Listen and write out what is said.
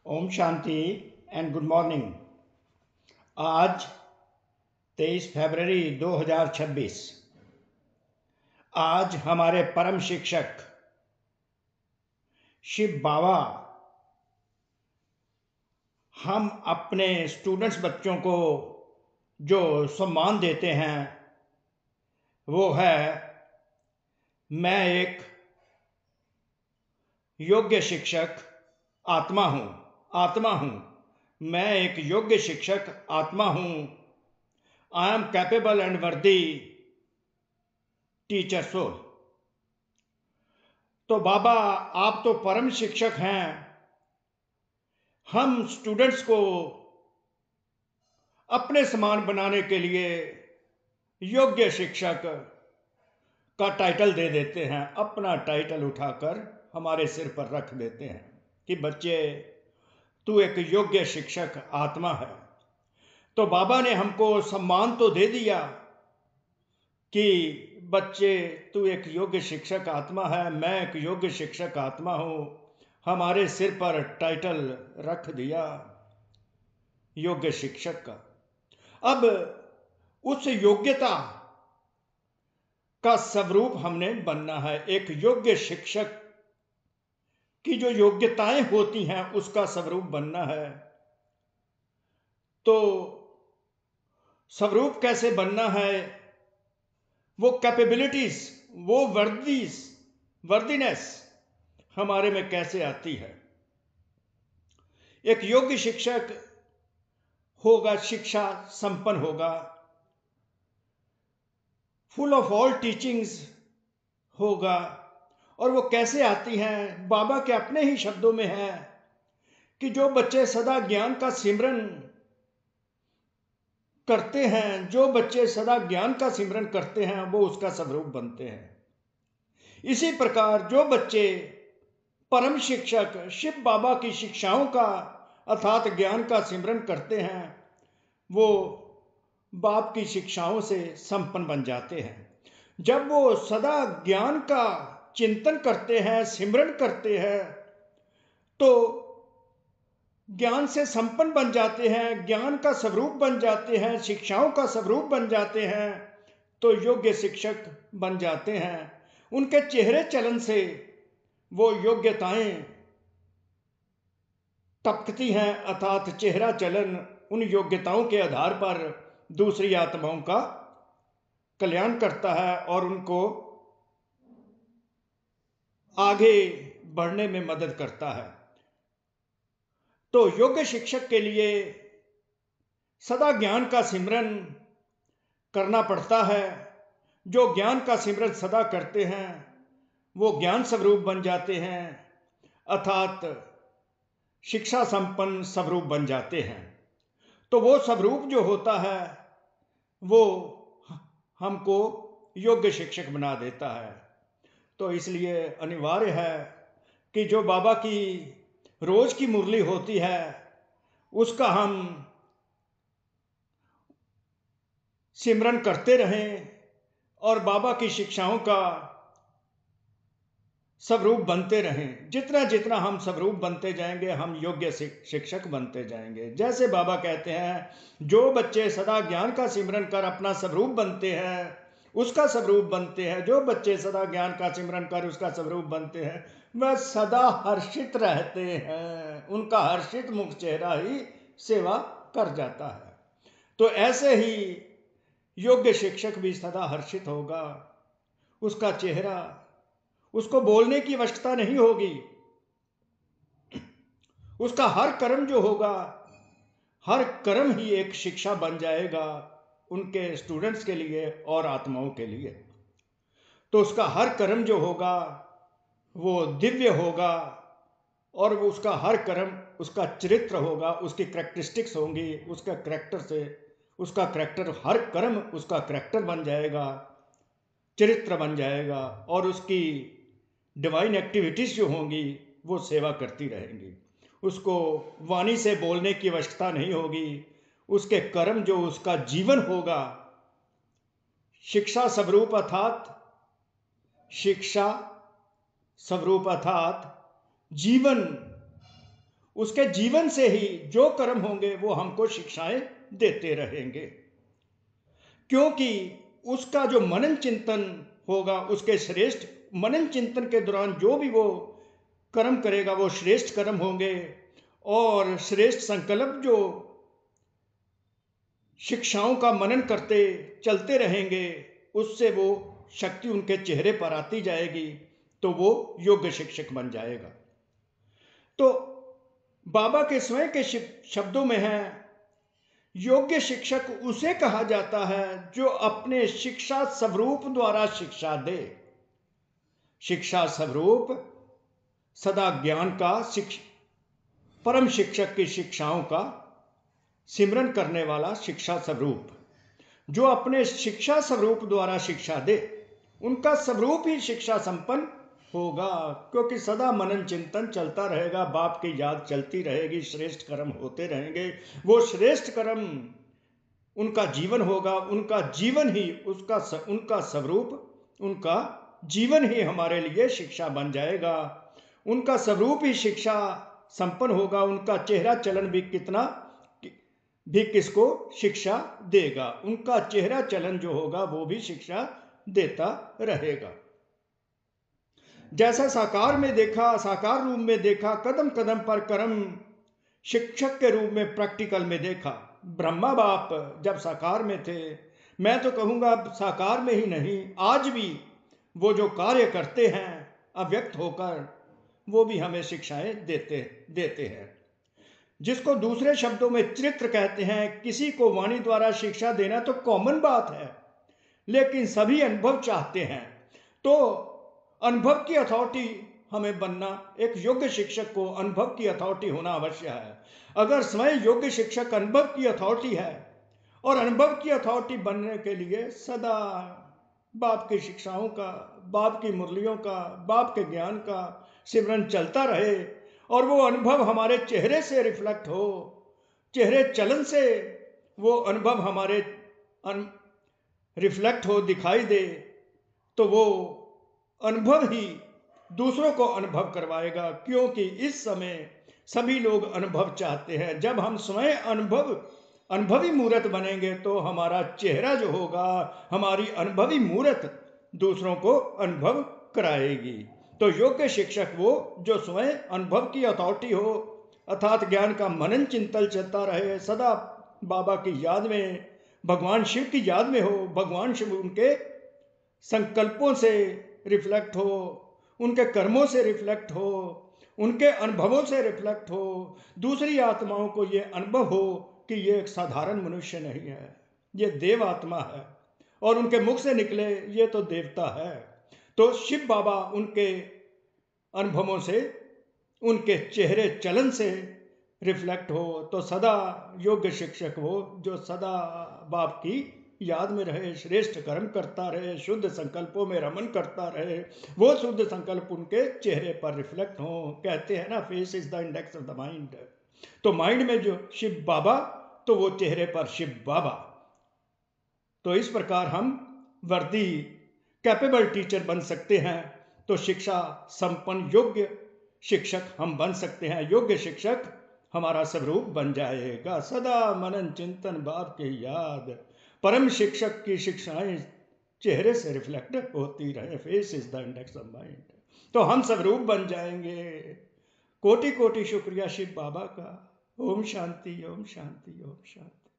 ओम शांति and good morning. आज 23 फरवरी 2026। आज हमारे परम शिक्षक शिव बाबा हम अपने स्टूडेंट्स बच्चों को जो सम्मान देते हैं वो है, मैं एक योग्य शिक्षक आत्मा हूँ। मैं एक योग्य शिक्षक आत्मा हूँ। आई एम कैपेबल एंड वर्दी टीचर सोल। तो बाबा, आप तो परम शिक्षक हैं। हम स्टूडेंट्स को अपने समान बनाने के लिए योग्य शिक्षक का टाइटल दे देते हैं। अपना टाइटल उठाकर हमारे सिर पर रख देते हैं कि बच्चे, तू एक योग्य शिक्षक आत्मा है। तो बाबा ने हमको सम्मान तो दे दिया कि बच्चे, तू एक योग्य शिक्षक आत्मा है, मैं एक योग्य शिक्षक आत्मा हूं। हमारे सिर पर टाइटल रख दिया योग्य शिक्षक का। अब उस योग्यता का स्वरूप हमने बनना है। एक योग्य शिक्षक की जो योग्यताएं होती हैं उसका स्वरूप बनना है। तो स्वरूप कैसे बनना है? वो कैपेबिलिटीज, वो वर्दीनेस हमारे में कैसे आती है? एक योग्य शिक्षक होगा, शिक्षा संपन्न होगा, फुल ऑफ ऑल टीचिंग्स होगा। और वो कैसे आती हैं? बाबा के अपने ही शब्दों में है कि जो बच्चे सदा ज्ञान का सिमरन करते हैं, जो बच्चे सदा ज्ञान का सिमरन करते हैं, वो उसका स्वरूप बनते हैं। इसी प्रकार जो बच्चे परम शिक्षक शिव बाबा की शिक्षाओं का अर्थात ज्ञान का सिमरन करते हैं, वो बाप की शिक्षाओं से संपन्न बन जाते हैं। जब वो सदा ज्ञान का चिंतन करते हैं, सिमरन करते हैं, तो ज्ञान से संपन्न बन जाते हैं, ज्ञान का स्वरूप बन जाते हैं, शिक्षाओं का स्वरूप बन जाते हैं, तो योग्य शिक्षक बन जाते हैं। उनके चेहरे चलन से वो योग्यताएं टपकती हैं, अर्थात चेहरा चलन उन योग्यताओं के आधार पर दूसरी आत्माओं का कल्याण करता है और उनको आगे बढ़ने में मदद करता है। तो योग्य शिक्षक के लिए सदा ज्ञान का सिमरन करना पड़ता है। जो ज्ञान का सिमरन सदा करते हैं वो ज्ञान स्वरूप बन जाते हैं, अर्थात शिक्षा संपन्न स्वरूप बन जाते हैं। तो वो स्वरूप जो होता है वो हमको योग्य शिक्षक बना देता है। तो इसलिए अनिवार्य है कि जो बाबा की रोज की मुरली होती है उसका हम सिमरन करते रहें और बाबा की शिक्षाओं का स्वरूप बनते रहें। जितना जितना हम स्वरूप बनते जाएंगे हम योग्य शिक्षक बनते जाएंगे। जैसे बाबा कहते हैं, जो बच्चे सदा ज्ञान का सिमरन कर अपना स्वरूप बनते हैं उसका स्वरूप बनते हैं, जो बच्चे सदा ज्ञान का सिमरन कर उसका स्वरूप बनते हैं, वह सदा हर्षित रहते हैं। उनका हर्षित मुख चेहरा ही सेवा कर जाता है। तो ऐसे ही योग्य शिक्षक भी सदा हर्षित होगा। उसका चेहरा, उसको बोलने की आवश्यकता नहीं होगी। उसका हर कर्म जो होगा, हर कर्म ही एक शिक्षा बन जाएगा उनके स्टूडेंट्स के लिए और आत्माओं के लिए। तो उसका हर कर्म जो होगा वो दिव्य होगा और वो उसका हर कर्म, उसका चरित्र होगा, उसकी करैक्टरिस्टिक्स होंगी, उसका करैक्टर से उसका करैक्टर, हर कर्म उसका करैक्टर बन जाएगा, चरित्र बन जाएगा और उसकी डिवाइन एक्टिविटीज जो होंगी वो सेवा करती रहेंगी। उसको वाणी से बोलने की आवश्यकता नहीं होगी। उसके कर्म जो उसका जीवन होगा, शिक्षा स्वरूप अर्थात शिक्षा स्वरूप अर्थात जीवन, उसके जीवन से ही जो कर्म होंगे वो हमको शिक्षाएं देते रहेंगे, क्योंकि उसका जो मनन चिंतन होगा, उसके श्रेष्ठ मनन चिंतन के दौरान जो भी वो कर्म करेगा वो श्रेष्ठ कर्म होंगे, और श्रेष्ठ संकल्प जो शिक्षाओं का मनन करते चलते रहेंगे उससे वो शक्ति उनके चेहरे पर आती जाएगी, तो वो योग्य शिक्षक बन जाएगा। तो बाबा के स्वयं के शब्दों में है, योग्य शिक्षक उसे कहा जाता है जो अपने शिक्षा स्वरूप द्वारा शिक्षा दे। शिक्षा स्वरूप सदा ज्ञान का परम शिक्षक की शिक्षाओं का सिमरन करने वाला शिक्षा स्वरूप, जो अपने शिक्षा स्वरूप द्वारा शिक्षा दे, उनका स्वरूप ही शिक्षा संपन्न होगा, क्योंकि सदा मनन चिंतन चलता रहेगा, बाप की याद चलती रहेगी, श्रेष्ठ कर्म होते रहेंगे। वो श्रेष्ठ कर्म उनका जीवन होगा, उनका जीवन ही उनका स्वरूप, उनका जीवन ही हमारे लिए शिक्षा बन जाएगा। उनका स्वरूप ही शिक्षा संपन्न होगा, उनका चेहरा चलन भी किसको शिक्षा देगा, उनका चेहरा चलन जो होगा वो भी शिक्षा देता रहेगा। जैसा साकार में देखा, साकार रूप में देखा, कदम कदम पर कर्म शिक्षक के रूप में प्रैक्टिकल में देखा। ब्रह्मा बाप जब साकार में थे, मैं तो कहूंगा साकार में ही नहीं, आज भी वो जो कार्य करते हैं अव्यक्त होकर, वो भी हमें शिक्षाएं देते हैं, जिसको दूसरे शब्दों में चरित्र कहते हैं। किसी को वाणी द्वारा शिक्षा देना तो कॉमन बात है, लेकिन सभी अनुभव चाहते हैं, तो अनुभव की अथॉरिटी हमें बनना, एक योग्य शिक्षक को अनुभव की अथॉरिटी होना अवश्य है। अगर स्वयं योग्य शिक्षक अनुभव की अथॉरिटी है, और अनुभव की अथॉरिटी बनने के लिए सदा बाप की शिक्षाओं का, बाप की मुरलियों का, बाप के ज्ञान का सिमरन चलता रहे, और वो अनुभव हमारे चेहरे से रिफ्लेक्ट हो, चेहरे चलन से वो अनुभव हमारे रिफ्लेक्ट हो, दिखाई दे, तो वो अनुभव ही दूसरों को अनुभव करवाएगा। क्योंकि इस समय सभी लोग अनुभव चाहते हैं। जब हम स्वयं अनुभवी मूर्त बनेंगे तो हमारा चेहरा जो होगा, हमारी अनुभवी मूर्त दूसरों को अनुभव कराएगी। तो योग्य शिक्षक वो जो स्वयं अनुभव की अथॉरिटी हो, अर्थात ज्ञान का मनन चिंतन चलता रहे, सदा बाबा की याद में, भगवान शिव की याद में हो, भगवान शिव उनके संकल्पों से रिफ्लेक्ट हो, उनके कर्मों से रिफ्लेक्ट हो, उनके अनुभवों से रिफ्लेक्ट हो, दूसरी आत्माओं को ये अनुभव हो कि ये एक साधारण मनुष्य नहीं है, ये देव आत्मा है, और उनके मुख से निकले ये तो देवता है। तो शिव बाबा उनके अनुभवों से, उनके चेहरे चलन से रिफ्लेक्ट हो, तो सदा योग्य शिक्षक हो जो सदा बाप की याद में रहे, श्रेष्ठ कर्म करता रहे, शुद्ध संकल्पों में रमन करता रहे, वो शुद्ध संकल्प उनके चेहरे पर रिफ्लेक्ट हो। कहते हैं ना, face is the index of the mind. तो माइंड में जो शिव बाबा, तो वो चेहरे पर शिव बाबा। तो इस प्रकार हम वर्दी कैपेबल टीचर बन सकते हैं, तो शिक्षा संपन्न योग्य शिक्षक हम बन सकते हैं। योग्य शिक्षक हमारा स्वरूप बन जाएगा। सदा मनन चिंतन बाप की याद, परम शिक्षक की शिक्षाएं चेहरे से रिफ्लेक्ट होती रहे। Face is the index of mind. तो हम स्वरूप बन जाएंगे। कोटि कोटि शुक्रिया शिव बाबा का। ओम शांति, ओम शांति, ओम शांति।